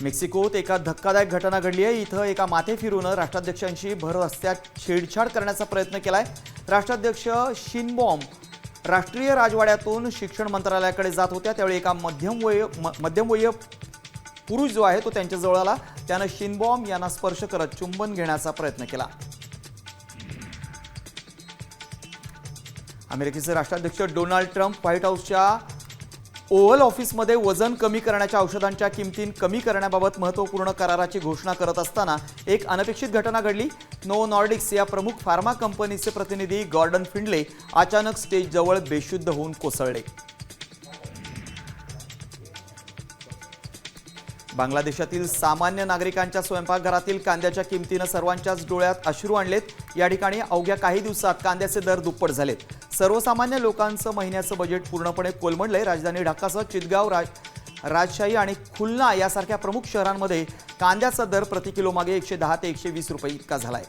मेक्सिकोत एका धक्कादायक घटना घडली आहे। इथं एका माथे फिरून राष्ट्राध्यक्षांशी भर रस्त्यात छेडछाड करण्याचा प्रयत्न केलाय। राष्ट्राध्यक्ष शिनबॉम राष्ट्रीय राजवाड्यातून शिक्षण मंत्रालयाकडे जात होत्या त्यावेळी एका मध्यमवयीय पुरुष जो आहे तो त्यांच्या जवळ आला। त्याने शिनबॉम यांना स्पर्श करत चुंबन घेण्याचा प्रयत्न केला। अमेरिकेचे राष्ट्राध्यक्ष डोनाल्ड ट्रम्प व्हाईट हाऊसच्या ओव्हल ऑफिसमध्ये वजन कमी करण्याच्या औषधांच्या किमती कमी करण्याबाबत महत्त्वपूर्ण कराराची घोषणा करत असताना एक अनपेक्षित घटना घडली। नोवो नॉर्डिक्स या प्रमुख फार्मा कंपनीचे प्रतिनिधी गॉर्डन फिंडले अचानक स्टेजजवळ बेशुद्ध होऊन कोसळले। बांगलादेशातील सामान्य नागरिकांच्या स्वयंपाकघरातील कांद्याच्या किमतीने सर्वांच्याच डोळ्यात अश्रू आणलेत। या ठिकाणी अवघ्या काही दिवसात कांद्याचे दर दुप्पट झालेत। सर्वसामान्य लोकांचं महिन्याचं बजेट पूर्णपणे कोलमडलंय। राजधानी ढाकासह चितगाव, राजशाही आणि खुलना यासारख्या प्रमुख शहरांमध्ये कांद्याचा दर प्रति किलो मागे 110 ते 120 रुपये इतका झालाय।